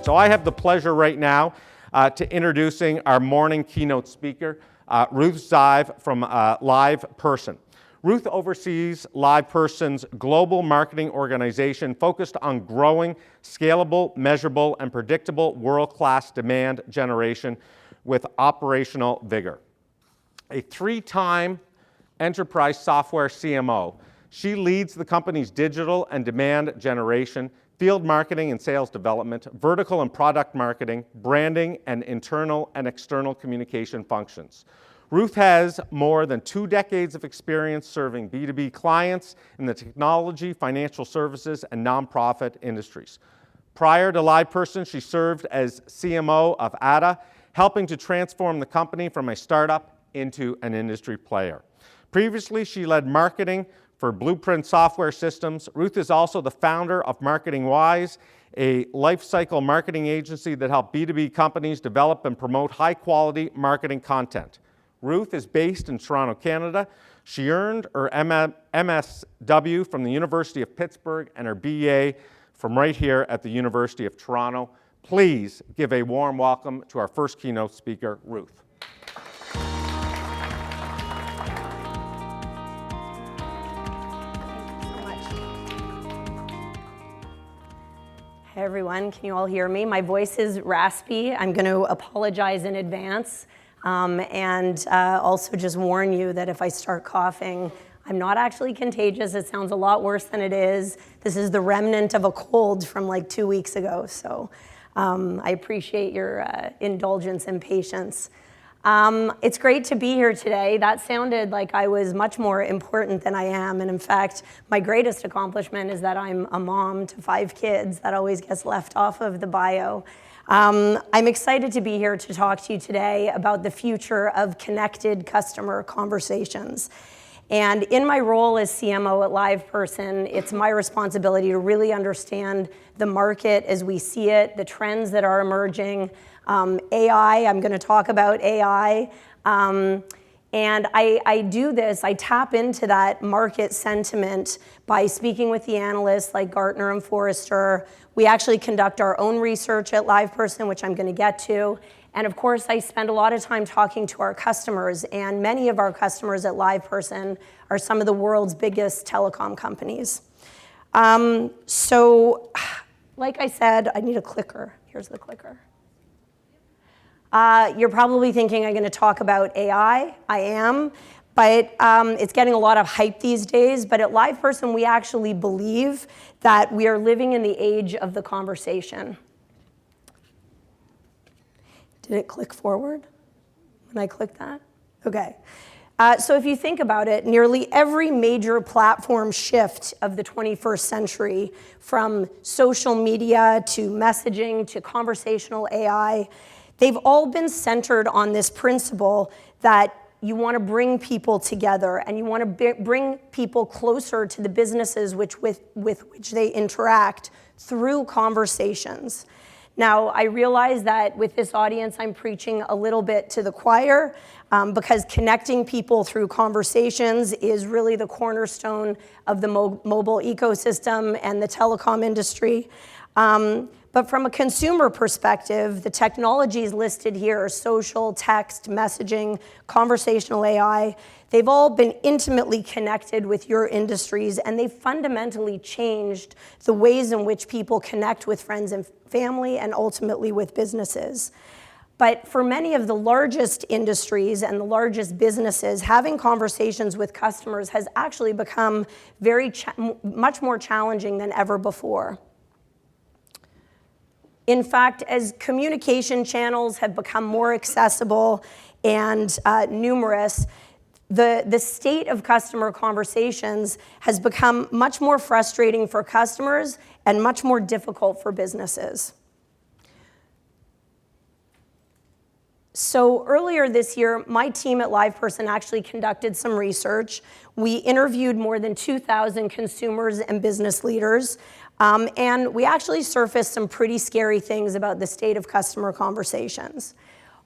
So I have the pleasure right now to introducing our morning keynote speaker, Ruth Zive from LivePerson. Ruth oversees LivePerson's global marketing organization focused on growing scalable, measurable, and predictable world-class demand generation with operational vigor. A three-time enterprise software CMO, she leads the company's digital and demand generation, field marketing and sales development, vertical and product marketing, branding, and internal and external communication functions. Ruth has more than 2 decades of experience serving B2B clients in the technology, financial services, and nonprofit industries. Prior to LivePerson, she served as CMO of ADA, helping to transform the company from a startup into an industry player. Previously, she led marketing for Blueprint Software Systems. Ruth is also the founder of Marketing Wise, a lifecycle marketing agency that helps B2B companies develop and promote high-quality marketing content. Ruth is based in Toronto, Canada. She earned her MSW from the University of Pittsburgh and her BA from right here at the University of Toronto. Please give a warm welcome to our first keynote speaker, Ruth. Hey everyone, can you all hear me? My voice is raspy. I'm going to apologize in advance and also just warn you that if I start coughing, I'm not actually contagious. It sounds a lot worse than it is. This is the remnant of a cold from like 2 weeks ago, so I appreciate your indulgence and patience. It's great to be here today. That sounded like I was much more important than I am, and in fact, my greatest accomplishment is that I'm a mom to 5 kids. That always gets left off of the bio. I'm excited to be here to talk to you today about the future of connected customer conversations. And in my role as CMO at LivePerson, it's my responsibility to really understand the market as we see it, the trends that are emerging, AI, I'm going to talk about AI, and I do this, I tap into that market sentiment by speaking with the analysts like Gartner and Forrester. We actually conduct our own research at LivePerson, which I'm going to get to, and of course I spend a lot of time talking to our customers, and many of our customers at LivePerson are some of the world's biggest telecom companies. So, like I said, I need a clicker. Here's the clicker. You're probably thinking I'm going to talk about AI. I am, but it's getting a lot of hype these days. But at LivePerson, we actually believe that we are living in the age of the conversation. Did it click forward when I clicked that? Okay. So if you think about it, nearly every major platform shift of the 21st century, from social media to messaging to conversational AI, they've all been centered on this principle that you want to bring people together and you want to bring people closer to the businesses with which they interact through conversations. Now, I realize that with this audience, I'm preaching a little bit to the choir because connecting people through conversations is really the cornerstone of the mobile ecosystem and the telecom industry. But from a consumer perspective, the technologies listed here are social, text, messaging, conversational AI. They've all been intimately connected with your industries, and they've fundamentally changed the ways in which people connect with friends and family and ultimately with businesses. But for many of the largest industries and the largest businesses, having conversations with customers has actually become much more challenging than ever before. In fact, as communication channels have become more accessible and numerous, the state of customer conversations has become much more frustrating for customers and much more difficult for businesses. So earlier this year, my team at LivePerson actually conducted some research. We interviewed more than 2,000 consumers and business leaders, and we actually surfaced some pretty scary things about the state of customer conversations.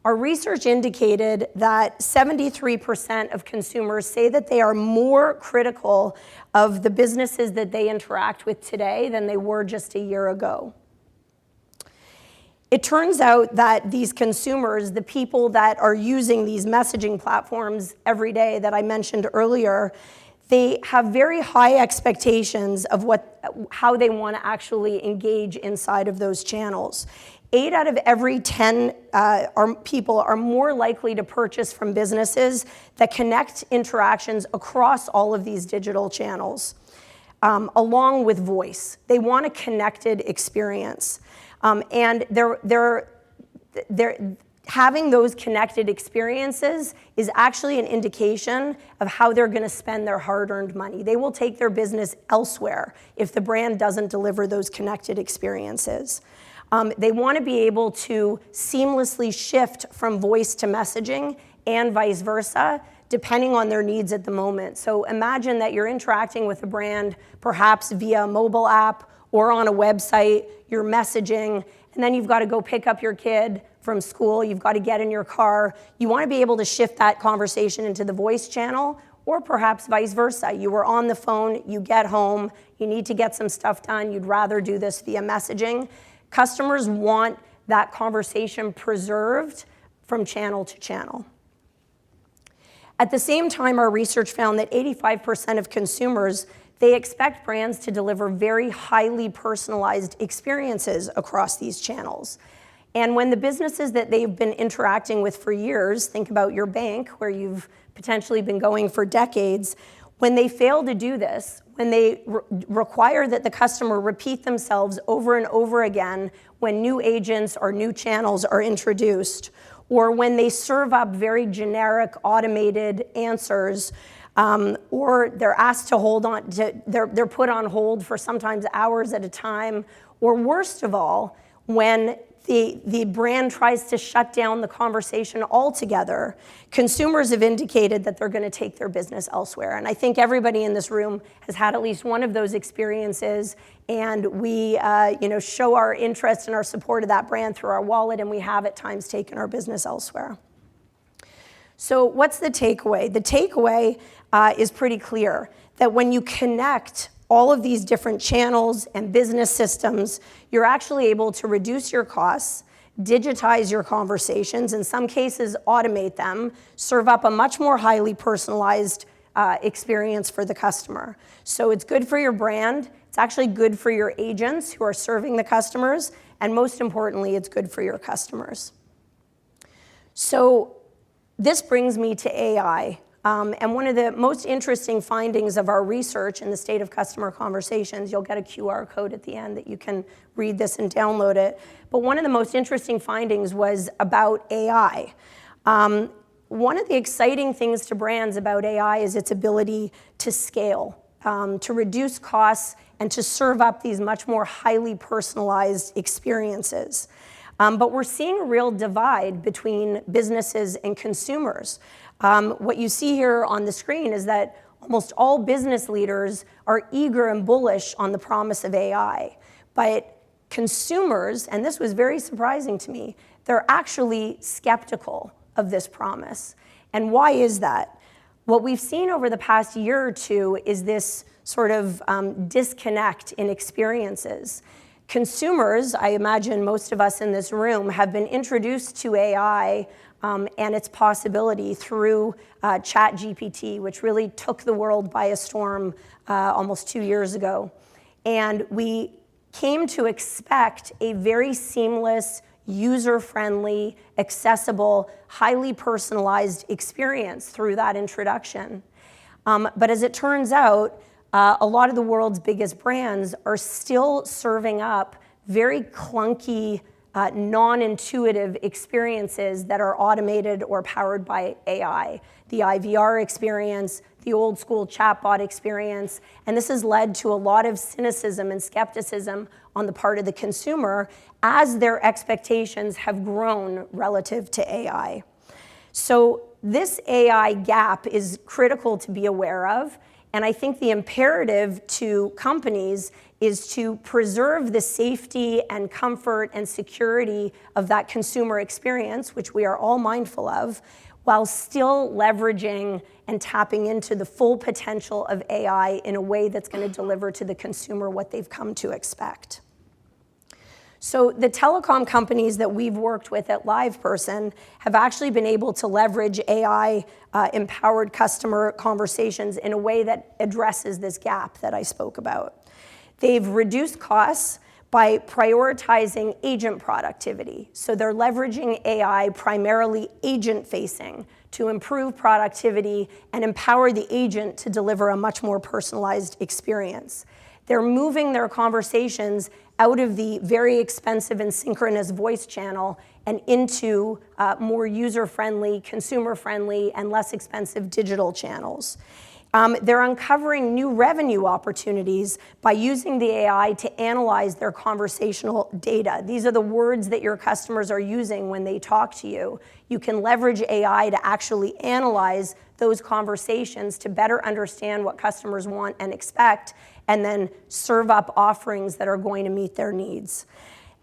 Our research indicated that 73% of consumers say that they are more critical of the businesses that they interact with today than they were just a year ago. It turns out that these consumers, the people that are using these messaging platforms every day that I mentioned earlier, they have very high expectations of how they want to actually engage inside of those channels. 8 out of every 10 people are more likely to purchase from businesses that connect interactions across all of these digital channels, along with voice. They want a connected experience. And having those connected experiences is actually an indication of how they're going to spend their hard-earned money. They will take their business elsewhere if the brand doesn't deliver those connected experiences. They want to be able to seamlessly shift from voice to messaging and vice versa, depending on their needs at the moment. So imagine that you're interacting with a brand, perhaps via a mobile app or on a website, you're messaging, and then you've got to go pick up your kid from school, you've got to get in your car. You want to be able to shift that conversation into the voice channel, or perhaps vice versa. You were on the phone, you get home, you need to get some stuff done, you'd rather do this via messaging. Customers want that conversation preserved from channel to channel. At the same time, our research found that 85% of consumers, they expect brands to deliver very highly personalized experiences across these channels. And when the businesses that they've been interacting with for years, think about your bank, where you've potentially been going for decades, when they fail to do this, when they require that the customer repeat themselves over and over again when new agents or new channels are introduced, or when they serve up very generic automated answers, or they're asked to hold on, they're put on hold for sometimes hours at a time, or worst of all, when the brand tries to shut down the conversation altogether, consumers have indicated that they're going to take their business elsewhere. And I think everybody in this room has had at least one of those experiences, and we show our interest and our support of that brand through our wallet, and we have at times taken our business elsewhere. So what's the takeaway? The takeaway is pretty clear, that when you connect all of these different channels and business systems, you're actually able to reduce your costs, digitize your conversations, in some cases automate them, serve up a much more highly personalized experience for the customer. So it's good for your brand, it's actually good for your agents who are serving the customers, and most importantly, it's good for your customers. So this brings me to AI. And one of the most interesting findings of our research in the State of Customer Conversations, you'll get a QR code at the end that you can read this and download it, but one of the most interesting findings was about AI. One of the exciting things to brands about AI is its ability to scale, to reduce costs, and to serve up these much more highly personalized experiences. But we're seeing a real divide between businesses and consumers. What you see here on the screen is that almost all business leaders are eager and bullish on the promise of AI. But consumers, and this was very surprising to me, they're actually skeptical of this promise. And why is that? What we've seen over the past year or two is this sort of disconnect in experiences. Consumers, I imagine most of us in this room, have been introduced to AI and its possibility through ChatGPT, which really took the world by a storm almost 2 years ago. And we came to expect a very seamless, user-friendly, accessible, highly personalized experience through that introduction. But as it turns out, a lot of the world's biggest brands are still serving up very clunky, non-intuitive experiences that are automated or powered by AI. The IVR experience, the old school chatbot experience, and this has led to a lot of cynicism and skepticism on the part of the consumer as their expectations have grown relative to AI. So this AI gap is critical to be aware of, and I think the imperative to companies is to preserve the safety and comfort and security of that consumer experience, which we are all mindful of, while still leveraging and tapping into the full potential of AI in a way that's going to deliver to the consumer what they've come to expect. So the telecom companies that we've worked with at LivePerson have actually been able to leverage AI-empowered customer conversations in a way that addresses this gap that I spoke about. They've reduced costs by prioritizing agent productivity. So they're leveraging AI primarily agent-facing to improve productivity and empower the agent to deliver a much more personalized experience. They're moving their conversations out of the very expensive and synchronous voice channel and into more user-friendly, consumer-friendly, and less expensive digital channels. They're uncovering new revenue opportunities by using the AI to analyze their conversational data. These are the words that your customers are using when they talk to you. You can leverage AI to actually analyze those conversations to better understand what customers want and expect, and then serve up offerings that are going to meet their needs.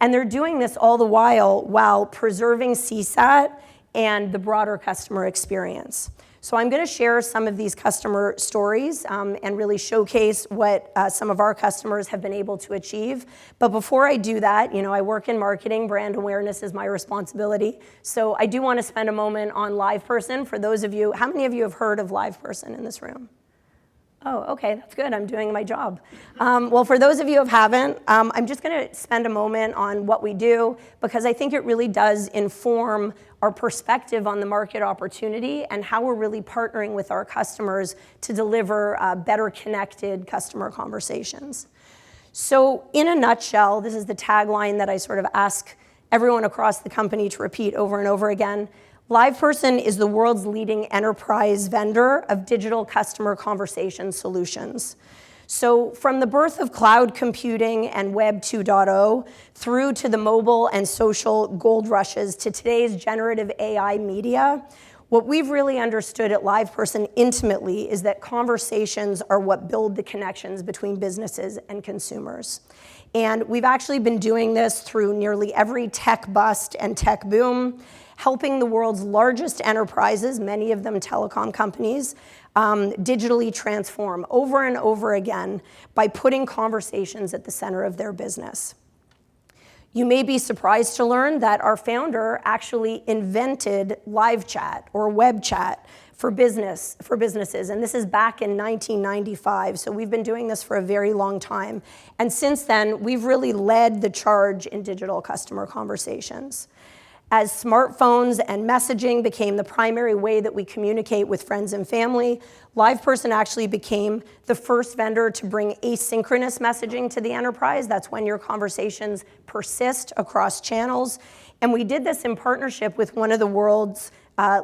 And they're doing this all the while preserving CSAT and the broader customer experience. So I'm going to share some of these customer stories and really showcase what some of our customers have been able to achieve. But before I do that, I work in marketing. Brand awareness is my responsibility. So I do want to spend a moment on LivePerson. For those of you, how many of you have heard of LivePerson in this room? Oh, okay, that's good. I'm doing my job. Well, for those of you who haven't, I'm just going to spend a moment on what we do, because I think it really does inform our perspective on the market opportunity and how we're really partnering with our customers to deliver better connected customer conversations. So in a nutshell, this is the tagline that I sort of ask everyone across the company to repeat over and over again. LivePerson is the world's leading enterprise vendor of digital customer conversation solutions. So from the birth of cloud computing and Web 2.0 through to the mobile and social gold rushes to today's generative AI media, what we've really understood at LivePerson intimately is that conversations are what build the connections between businesses and consumers. And we've actually been doing this through nearly every tech bust and tech boom, helping the world's largest enterprises, many of them telecom companies, digitally transform over and over again by putting conversations at the center of their business. You may be surprised to learn that our founder actually invented live chat or web chat for businesses, and this is back in 1995, so we've been doing this for a very long time. And since then, we've really led the charge in digital customer conversations. As smartphones and messaging became the primary way that we communicate with friends and family, LivePerson actually became the first vendor to bring asynchronous messaging to the enterprise. That's when your conversations persist across channels. And we did this in partnership with one of the world's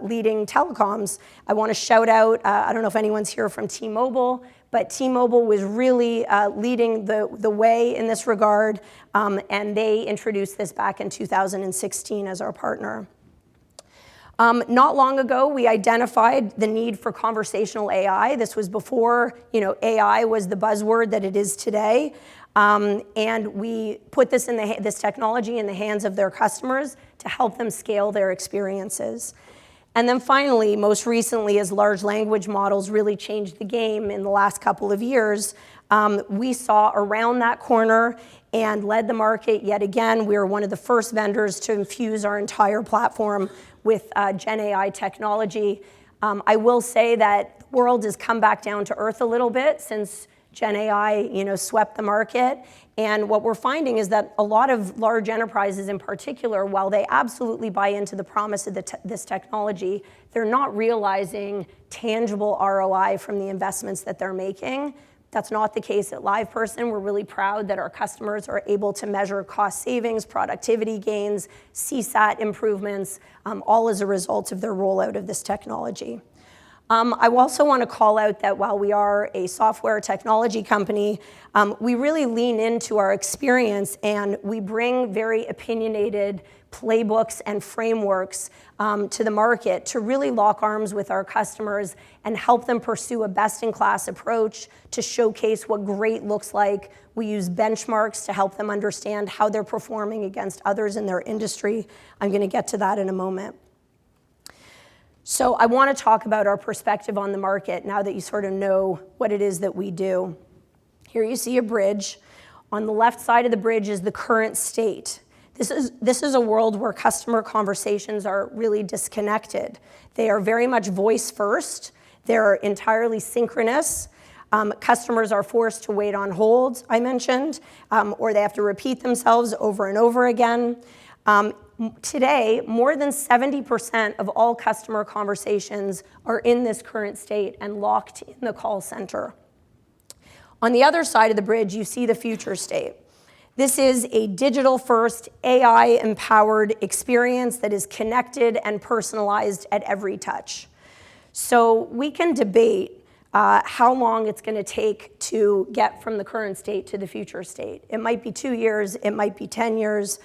leading telecoms. I want to shout out, I don't know if anyone's here from T-Mobile, but T-Mobile was really leading the way in this regard, and they introduced this back in 2016 as our partner. Not long ago, we identified the need for conversational AI. This was before AI was the buzzword that it is today, and we put this technology in the hands of their customers to help them scale their experiences. And then finally, most recently, as large language models really changed the game in the last couple of years, we saw around that corner and led the market yet again. We were one of the first vendors to infuse our entire platform with Gen AI technology. I will say that the world has come back down to earth a little bit since Gen AI, swept the market. And what we're finding is that a lot of large enterprises in particular, while they absolutely buy into the promise of this technology, they're not realizing tangible ROI from the investments that they're making. That's not the case at LivePerson. We're really proud that our customers are able to measure cost savings, productivity gains, CSAT improvements, all as a result of their rollout of this technology. I also want to call out that while we are a software technology company, we really lean into our experience and we bring very opinionated playbooks and frameworks to the market to really lock arms with our customers and help them pursue a best-in-class approach to showcase what great looks like. We use benchmarks to help them understand how they're performing against others in their industry. I'm going to get to that in a moment. So I want to talk about our perspective on the market now that you sort of know what it is that we do. Here you see a bridge. On the left side of the bridge is the current state. This is a world where customer conversations are really disconnected. They are very much voice first. They're entirely synchronous. Customers are forced to wait on hold, I mentioned, or they have to repeat themselves over and over again. Today, more than 70% of all customer conversations are in this current state and locked in the call center. On the other side of the bridge, you see the future state. This is a digital-first, AI-empowered experience that is connected and personalized at every touch. So we can debate how long it's going to take to get from the current state to the future state. It might be 2 years, it might be 10 years,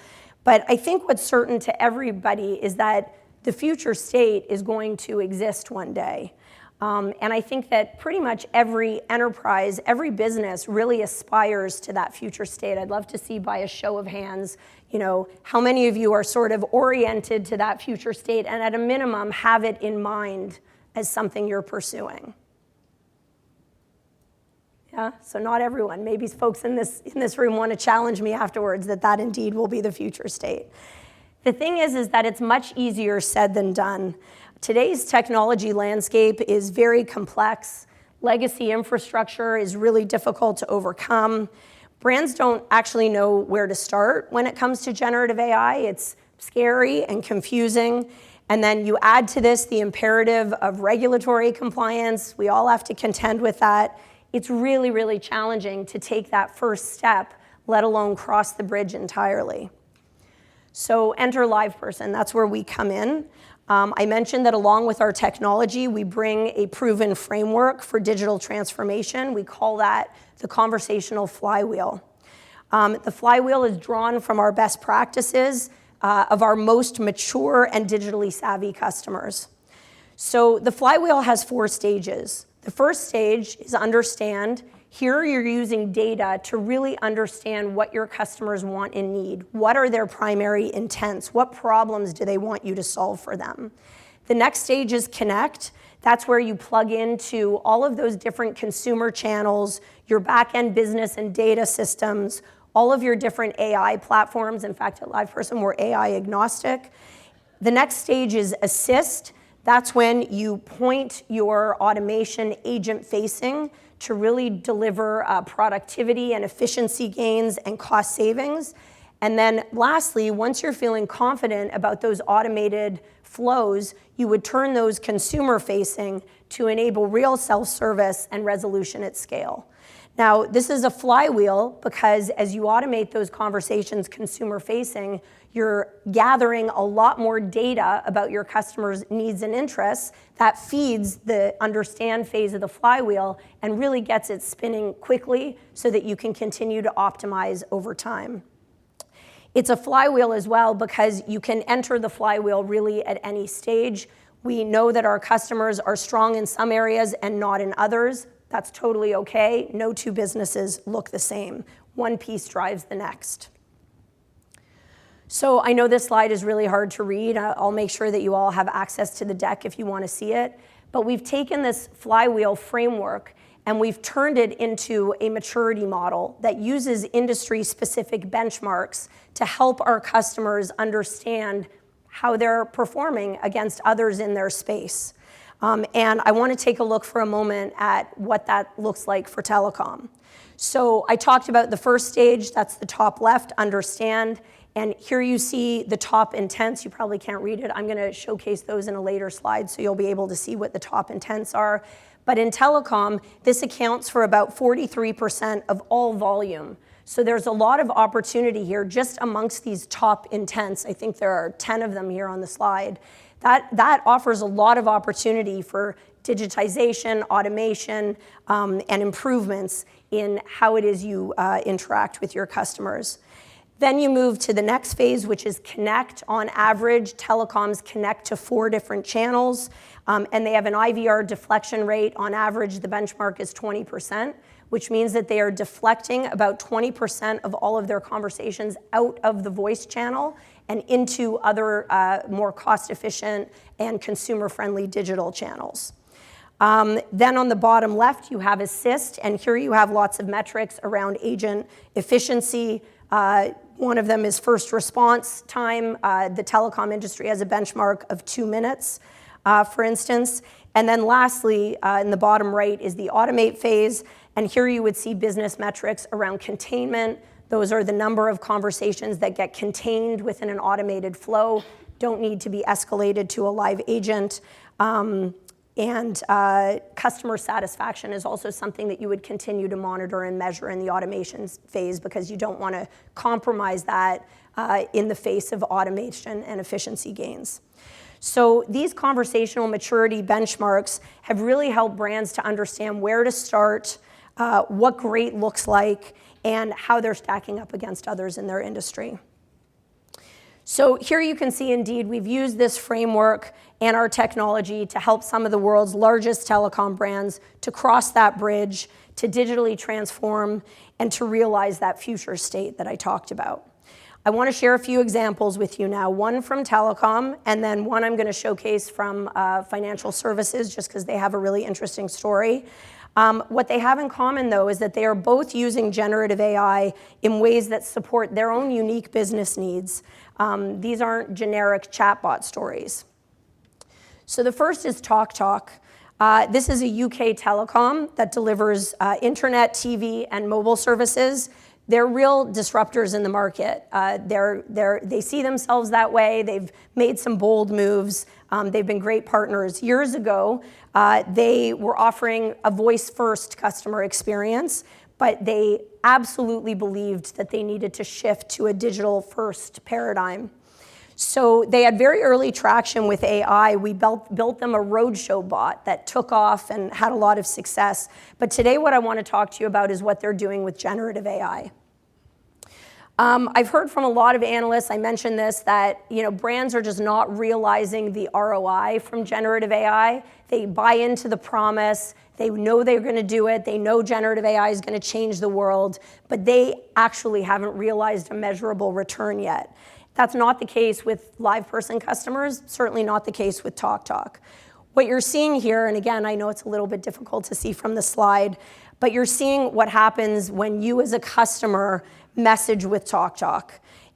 but I think what's certain to everybody is that the future state is going to exist one day. And I think that pretty much every enterprise, every business really aspires to that future state. I'd love to see by a show of hands, how many of you are sort of oriented to that future state and at a minimum have it in mind as something you're pursuing. Yeah, so not everyone. Maybe folks in this room want to challenge me afterwards that indeed will be the future state. The thing is that it's much easier said than done. Today's technology landscape is very complex. Legacy infrastructure is really difficult to overcome. Brands don't actually know where to start when it comes to generative AI. It's scary and confusing. And then you add to this the imperative of regulatory compliance. We all have to contend with that. It's really, really challenging to take that first step, let alone cross the bridge entirely. So enter LivePerson. That's where we come in. I mentioned that along with our technology, we bring a proven framework for digital transformation. We call that the conversational flywheel. The flywheel is drawn from our best practices of our most mature and digitally savvy customers. So the flywheel has 4 stages. The first stage is understand. Here you're using data to really understand what your customers want and need. What are their primary intents? What problems do they want you to solve for them? The next stage is connect. That's where you plug into all of those different consumer channels, your back-end business and data systems, all of your different AI platforms. In fact, at LivePerson, we're AI agnostic. The next stage is assist. That's when you point your automation agent-facing to really deliver productivity and efficiency gains and cost savings. And then lastly, once you're feeling confident about those automated flows, you would turn those consumer-facing to enable real self-service and resolution at scale. Now, this is a flywheel because as you automate those conversations consumer-facing, you're gathering a lot more data about your customers' needs and interests that feeds the understand phase of the flywheel and really gets it spinning quickly so that you can continue to optimize over time. It's a flywheel as well because you can enter the flywheel really at any stage. We know that our customers are strong in some areas and not in others. That's totally okay. No 2 businesses look the same. One piece drives the next. So I know this slide is really hard to read. I'll make sure that you all have access to the deck if you want to see it. But we've taken this flywheel framework and we've turned it into a maturity model that uses industry-specific benchmarks to help our customers understand how they're performing against others in their space. And I want to take a look for a moment at what that looks like for telecom. So I talked about the first stage, that's the top left, understand. And here you see the top intents. You probably can't read it. I'm going to showcase those in a later slide so you'll be able to see what the top intents are. But in telecom, this accounts for about 43% of all volume. So there's a lot of opportunity here just amongst these top intents. I think there are 10 of them here on the slide. That offers a lot of opportunity for digitization, automation, and improvements in how it is you interact with your customers. Then you move to the next phase, which is connect. On average, telecoms connect to 4 different channels, and they have an IVR deflection rate. On average, the benchmark is 20%, which means that they are deflecting about 20% of all of their conversations out of the voice channel and into other more cost-efficient and consumer-friendly digital channels. Then on the bottom left, you have assist, and here you have lots of metrics around agent efficiency. One of them is first response time. The telecom industry has a benchmark of 2 minutes, for instance. And then lastly, in the bottom right is the automate phase. And here you would see business metrics around containment. Those are the number of conversations that get contained within an automated flow, don't need to be escalated to a live agent. And customer satisfaction is also something that you would continue to monitor and measure in the automation phase, because you don't want to compromise that in the face of automation and efficiency gains. So these conversational maturity benchmarks have really helped brands to understand where to start, what great looks like, and how they're stacking up against others in their industry. So here you can see, indeed, we've used this framework and our technology to help some of the world's largest telecom brands to cross that bridge, to digitally transform, and to realize that future state that I talked about. I want to share a few examples with you now, one from telecom, and then one I'm going to showcase from financial services, just because they have a really interesting story. What they have in common, though, is that they are both using generative AI in ways that support their own unique business needs. These aren't generic chatbot stories. So the first is TalkTalk. This is a UK telecom that delivers internet, TV, and mobile services. They're real disruptors in the market. They see themselves that way. They've made some bold moves. They've been great partners. Years ago, they were offering a voice-first customer experience, but they absolutely believed that they needed to shift to a digital-first paradigm. So they had very early traction with AI. We built them a roadshow bot that took off and had a lot of success. But today what I want to talk to you about is what they're doing with generative AI. I've heard from a lot of analysts, I mentioned this, that brands are just not realizing the ROI from generative AI. They buy into the promise. They know they're going to do it. They know generative AI is going to change the world, but they actually haven't realized a measurable return yet. That's not the case with LivePerson customers, certainly not the case with TalkTalk. What you're seeing here, and again, I know it's a little bit difficult to see from the slide, but you're seeing what happens when you as a customer message with TalkTalk.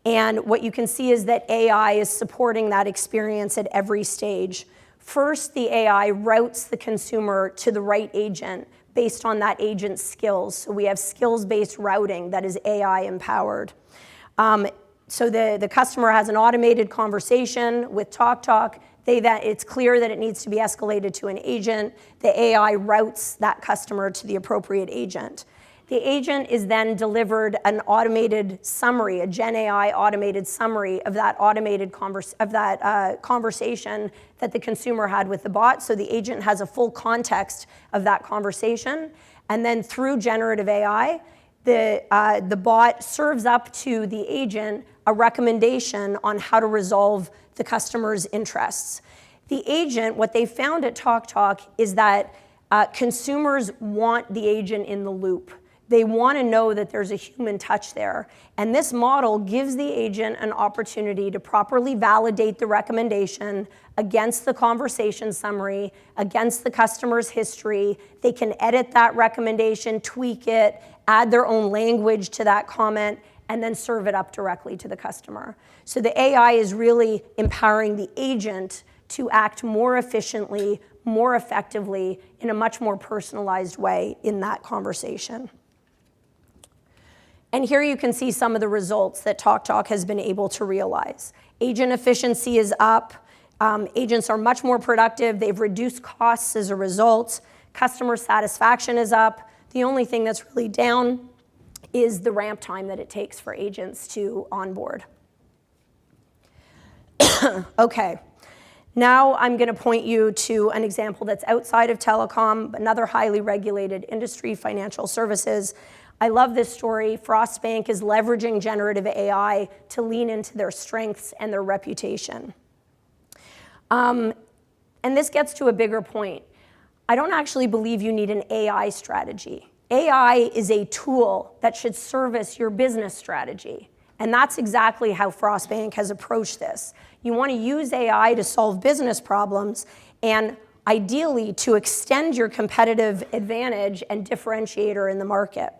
And what you can see is that AI is supporting that experience at every stage. First, the AI routes the consumer to the right agent based on that agent's skills. So we have skills-based routing that is AI empowered. So the customer has an automated conversation with TalkTalk. It's clear that it needs to be escalated to an agent. The AI routes that customer to the appropriate agent. The agent is then delivered an automated summary, a Gen AI automated summary of that automated conversation that the consumer had with the bot. So the agent has a full context of that conversation. And then through generative AI, the bot serves up to the agent a recommendation on how to resolve the customer's interests. The agent, what they found at TalkTalk is that consumers want the agent in the loop. They want to know that there's a human touch there. And this model gives the agent an opportunity to properly validate the recommendation against the conversation summary, against the customer's history. They can edit that recommendation, tweak it, add their own language to that comment, and then serve it up directly to the customer. So the AI is really empowering the agent to act more efficiently, more effectively, in a much more personalized way in that conversation. And here you can see some of the results that TalkTalk has been able to realize. Agent efficiency is up. Agents are much more productive. They've reduced costs as a result. Customer satisfaction is up. The only thing that's really down is the ramp time that it takes for agents to onboard. Okay, now I'm going to point you to an example that's outside of telecom, another highly regulated industry, financial services. I love this story. Frost Bank is leveraging generative AI to lean into their strengths and their reputation. And this gets to a bigger point. I don't actually believe you need an AI strategy. AI is a tool that should service your business strategy. And that's exactly how Frost Bank has approached this. You want to use AI to solve business problems, and ideally to extend your competitive advantage and differentiator in the market.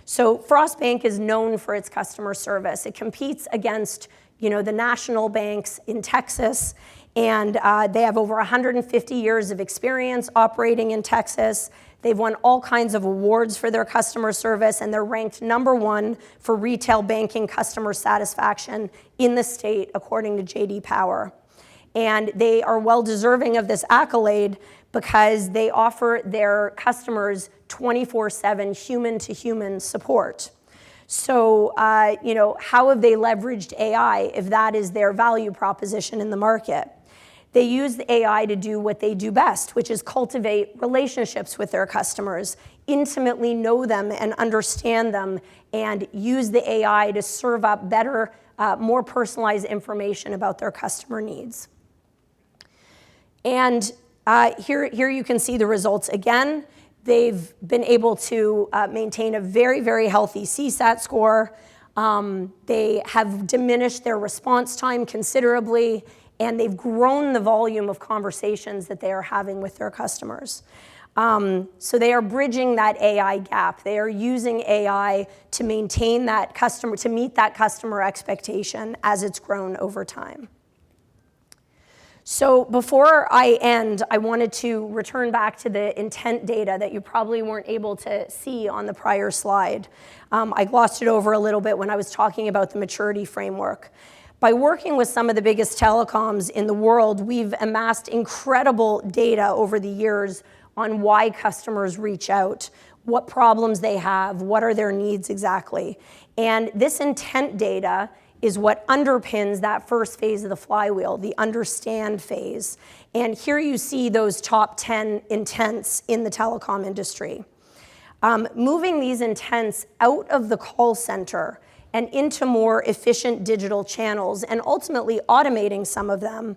So Frost Bank is known for its customer service. It competes against, the national banks in Texas, and they have over 150 years of experience operating in Texas. They've won all kinds of awards for their customer service, and they're ranked #1 for retail banking customer satisfaction in the state, according to J.D. Power. And they are well deserving of this accolade because they offer their customers 24/7 human-to-human support. So, how have they leveraged AI if that is their value proposition in the market? They use the AI to do what they do best, which is cultivate relationships with their customers, intimately know them and understand them, and use the AI to serve up better, more personalized information about their customer needs. And here you can see the results again. They've been able to maintain a very, very healthy CSAT score. They have diminished their response time considerably, and they've grown the volume of conversations that they are having with their customers. So they are bridging that AI gap. They are using AI to maintain that customer, to meet that customer expectation as it's grown over time. So before I end, I wanted to return back to the intent data that you probably weren't able to see on the prior slide. I glossed it over a little bit when I was talking about the maturity framework. By working with some of the biggest telecoms in the world, we've amassed incredible data over the years on why customers reach out, what problems they have, what are their needs exactly. And this intent data is what underpins that first phase of the flywheel, the understand phase. And here you see those top 10 intents in the telecom industry. Moving these intents out of the call center and into more efficient digital channels, and ultimately automating some of them,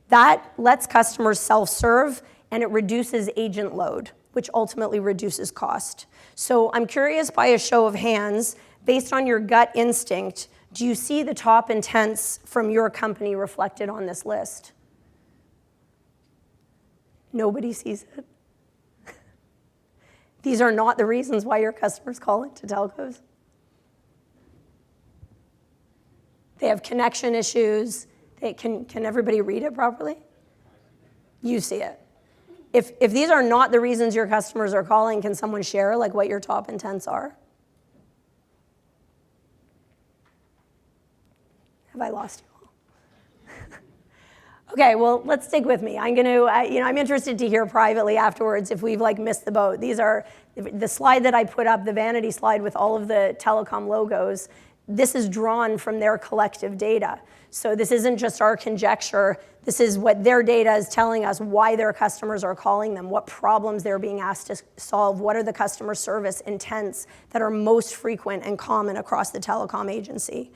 that lets customers self-serve, and it reduces agent load, which ultimately reduces cost. So I'm curious, by a show of hands, based on your gut instinct, do you see the top intents from your company reflected on this list? Nobody sees it. These are not the reasons why your customers call into telcos. They have connection issues. Can everybody read it properly? You see it. If these are not the reasons your customers are calling, can someone share what your top intents are? Have I lost you all? Okay, well, let's stick with me. I'm interested to hear privately afterwards if we've missed the boat. These are the slide that I put up, the vanity slide with all of the telecom logos. This is drawn from their collective data. So this isn't just our conjecture. This is what their data is telling us, why their customers are calling them, what problems they're being asked to solve, what are the customer service intents that are most frequent and common across the telecom agency.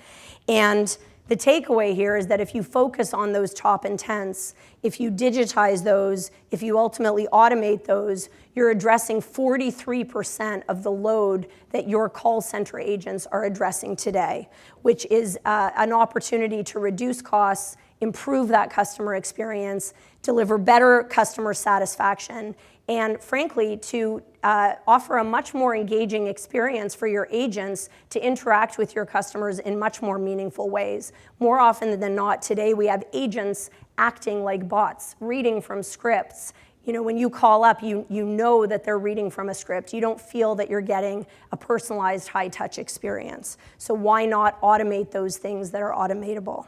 And the takeaway here is that if you focus on those top intents, if you digitize those, if you ultimately automate those, you're addressing 43% of the load that your call center agents are addressing today, which is an opportunity to reduce costs, improve that customer experience, deliver better customer satisfaction, and frankly, to offer a much more engaging experience for your agents to interact with your customers in much more meaningful ways. More often than not, today we have agents acting like bots, reading from scripts. When you call up, you know that they're reading from a script. You don't feel that you're getting a personalized high-touch experience. So why not automate those things that are automatable?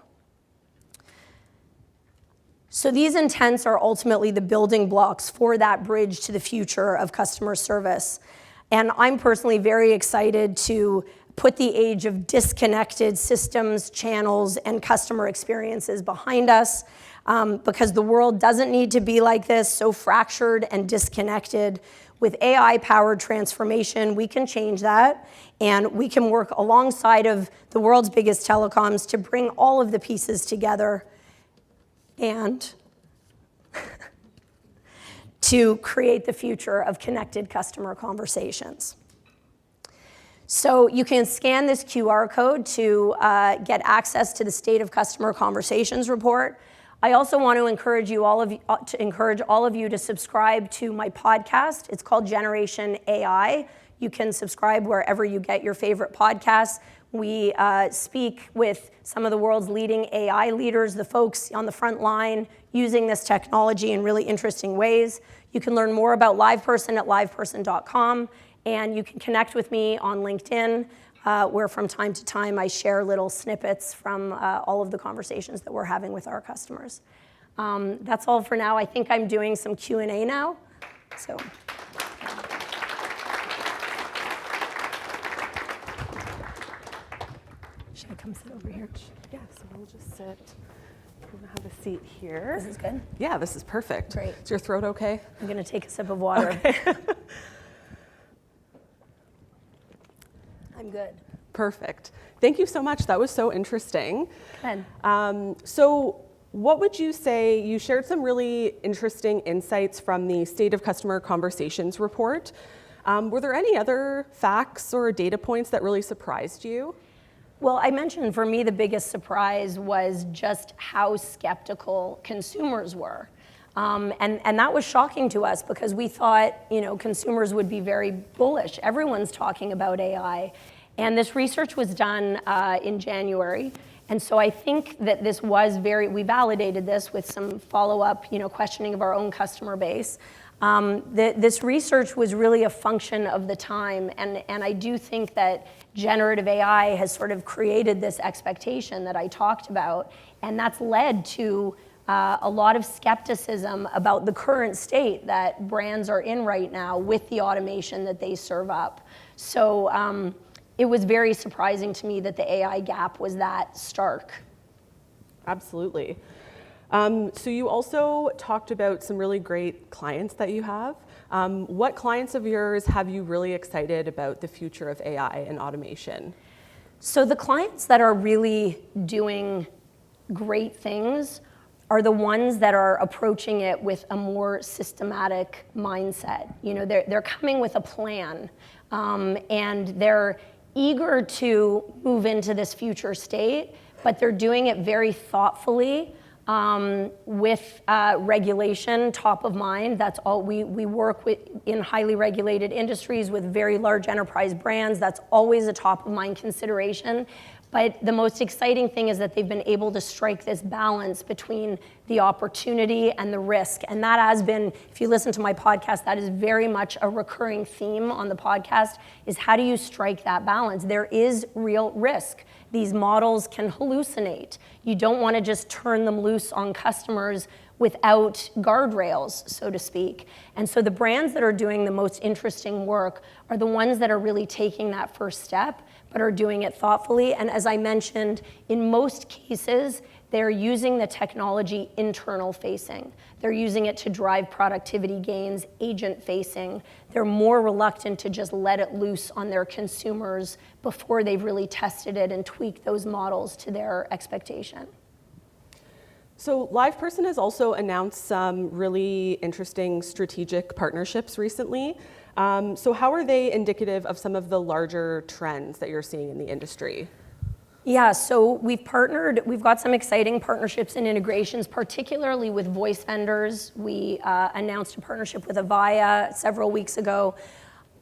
So these intents are ultimately the building blocks for that bridge to the future of customer service. And I'm personally very excited to put the age of disconnected systems, channels, and customer experiences behind us, because the world doesn't need to be like this, so fractured and disconnected. With AI-powered transformation, we can change that, and we can work alongside of the world's biggest telecoms to bring all of the pieces together and to create the future of connected customer conversations. So you can scan this QR code to get access to the State of Customer Conversations report. I also want to encourage all of you to subscribe to my podcast. It's called Generation AI. You can subscribe wherever you get your favorite podcasts. We speak with some of the world's leading AI leaders, the folks on the front line using this technology in really interesting ways. You can learn more about LivePerson at liveperson.com, and you can connect with me on LinkedIn, where from time to time I share little snippets from all of the conversations that we're having with our customers. That's all for now. I think I'm doing some Q&A now. So. Should I come sit over here? Yeah, so we'll just sit. I'm gonna have a seat here. This is good? Yeah, this is perfect. Great. Is your throat okay? I'm gonna take a sip of water. Okay. I'm good. Perfect. Thank you so much. That was so interesting. Good. So what would you say, you shared some really interesting insights from the State of Customer Conversations report. Were there any other facts or data points that really surprised you? Well, I mentioned for me the biggest surprise was just how skeptical consumers were. And that was shocking to us because we thought, consumers would be very bullish. Everyone's talking about AI. And this research was done in January. And so I think that this was we validated this with some follow-up, questioning of our own customer base. This research was really a function of the time, and I do think that generative AI has sort of created this expectation that I talked about, and that's led to a lot of skepticism about the current state that brands are in right now with the automation that they serve up. So it was very surprising to me that the AI gap was that stark. Absolutely. So you also talked about some really great clients that you have. What clients of yours have you really excited about the future of AI and automation? So the clients that are really doing great things are the ones that are approaching it with a more systematic mindset. They're coming with a plan, and they're eager to move into this future state, but they're doing it very thoughtfully. With regulation top of mind. That's all we work with in highly regulated industries with very large enterprise brands. That's always a top of mind consideration. But the most exciting thing is that they've been able to strike this balance between the opportunity and the risk. And that has been, if you listen to my podcast, that is very much a recurring theme on the podcast, is how do you strike that balance? There is real risk. These models can hallucinate. You don't want to just turn them loose on customers without guardrails, so to speak. And so the brands that are doing the most interesting work are the ones that are really taking that first step, but are doing it thoughtfully. And as I mentioned, in most cases, they're using the technology internal facing. They're using it to drive productivity gains, agent facing. They're more reluctant to just let it loose on their consumers before they've really tested it and tweaked those models to their expectation. So LivePerson has also announced some really interesting strategic partnerships recently. So how are they indicative of some of the larger trends that you're seeing in the industry? Yeah, so we've got some exciting partnerships and integrations, particularly with voice vendors. We announced a partnership with Avaya several weeks ago.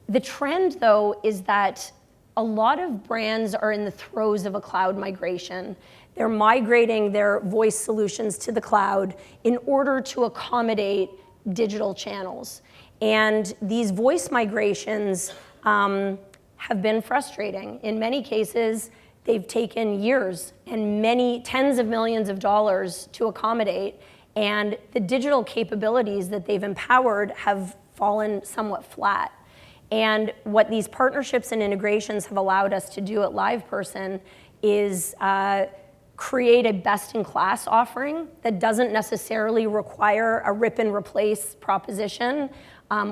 The trend, though, is that a lot of brands are in the throes of a cloud migration. They're migrating their voice solutions to the cloud in order to accommodate digital channels. And these voice migrations have been frustrating. In many cases, they've taken years and many tens of millions of dollars to accommodate, and the digital capabilities that they've empowered have fallen somewhat flat. And what these partnerships and integrations have allowed us to do at LivePerson is create a best-in-class offering that doesn't necessarily require a rip and replace proposition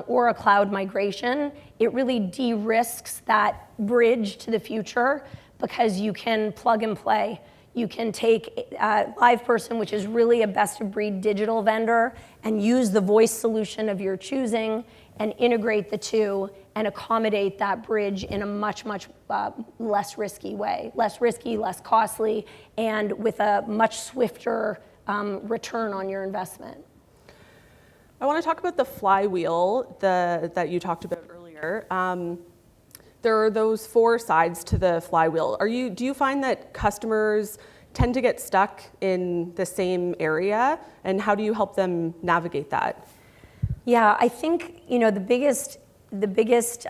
or a cloud migration. It really de-risks that bridge to the future because you can plug and play. You can take LivePerson, which is really a best-of-breed digital vendor, and use the voice solution of your choosing and integrate the two and accommodate that bridge in a much, much less risky way. Less risky, less costly, and with a much swifter return on your investment. I want to talk about the flywheel that you talked about earlier. There are those 4 sides to the flywheel. Do you find that customers tend to get stuck in the same area, and how do you help them navigate that? Yeah, I think the biggest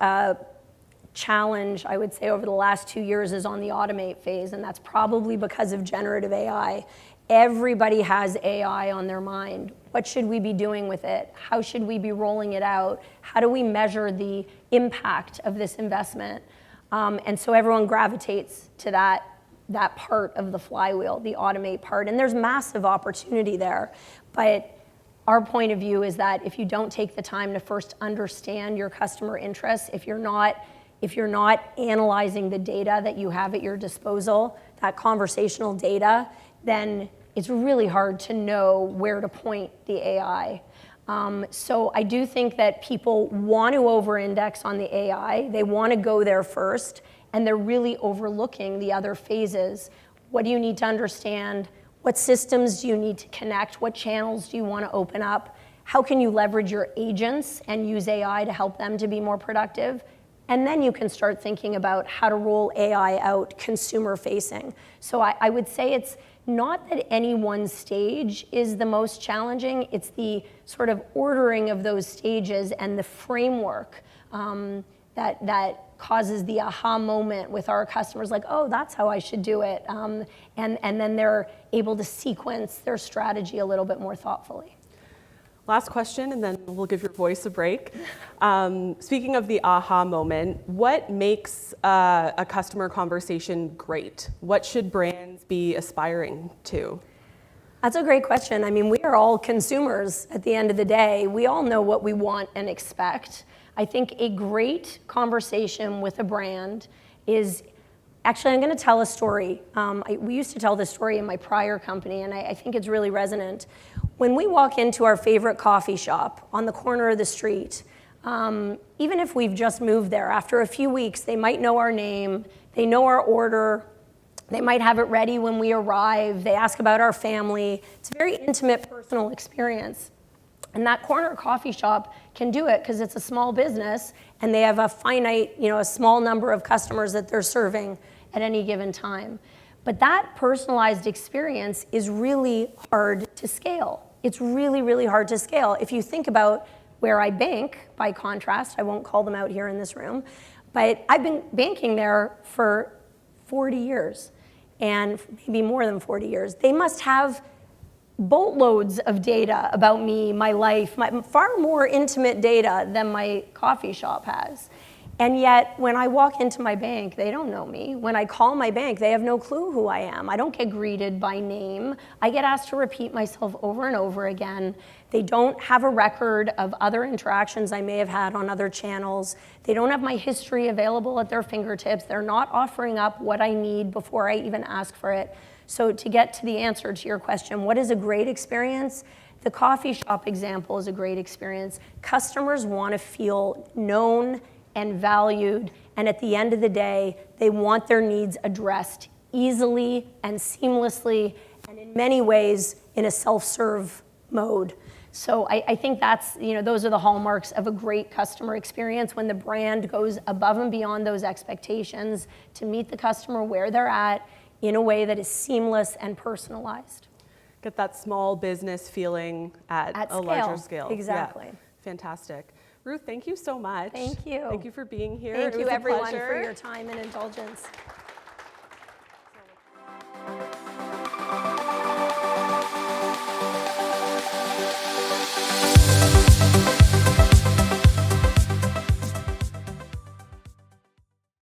challenge, I would say, over the last 2 years is on the automate phase, and that's probably because of generative AI. Everybody has AI on their mind. What should we be doing with it? How should we be rolling it out? How do we measure the impact of this investment? And so everyone gravitates to that part of the flywheel, the automate part. And there's massive opportunity there. But our point of view is that if you don't take the time to first understand your customer interests, if you're not analyzing the data that you have at your disposal, that conversational data, then it's really hard to know where to point the AI. So I do think that people want to over-index on the AI. They want to go there first, and they're really overlooking the other phases. What do you need to understand? What systems do you need to connect? What channels do you want to open up? How can you leverage your agents and use AI to help them to be more productive? And then you can start thinking about how to roll AI out consumer-facing. So I would say it's not that any one stage is the most challenging, it's the sort of ordering of those stages and the framework that causes the aha moment with our customers, like, oh, that's how I should do it. And then they're able to sequence their strategy a little bit more thoughtfully. Last question, and then we'll give your voice a break. Speaking of the aha moment, what makes a customer conversation great? What should brands be aspiring to? That's a great question. I mean, we are all consumers at the end of the day. We all know what we want and expect. I think a great conversation with a brand is, actually, I'm going to tell a story. We used to tell this story in my prior company, and I think it's really resonant. When we walk into our favorite coffee shop on the corner of the street, even if we've just moved there, after a few weeks, they might know our name, they know our order, they might have it ready when we arrive, they ask about our family. It's a very intimate, personal experience. And that corner coffee shop can do it because it's a small business and they have a finite, a small number of customers that they're serving at any given time. But that personalized experience is really hard to scale. It's really, really hard to scale. If you think about where I bank, by contrast, I won't call them out here in this room, but I've been banking there for 40 years, and maybe more than 40 years. They must have boatloads of data about me, my life, far more intimate data than my coffee shop has. And yet, when I walk into my bank, they don't know me. When I call my bank, they have no clue who I am. I don't get greeted by name. I get asked to repeat myself over and over again. They don't have a record of other interactions I may have had on other channels. They don't have my history available at their fingertips. They're not offering up what I need before I even ask for it. So to get to the answer to your question, what is a great experience? The coffee shop example is a great experience. Customers want to feel known and valued, and at the end of the day, they want their needs addressed easily and seamlessly, and in many ways, in a self-serve mode. So I think that's, those are the hallmarks of a great customer experience, when the brand goes above and beyond those expectations to meet the customer where they're at in a way that is seamless and personalized. Get that small business feeling at a larger scale. Exactly. Yeah. Fantastic. Ruth, thank you so much. Thank you. Thank you for being here. Thank It you, was a everyone, pleasure. for your time and indulgence.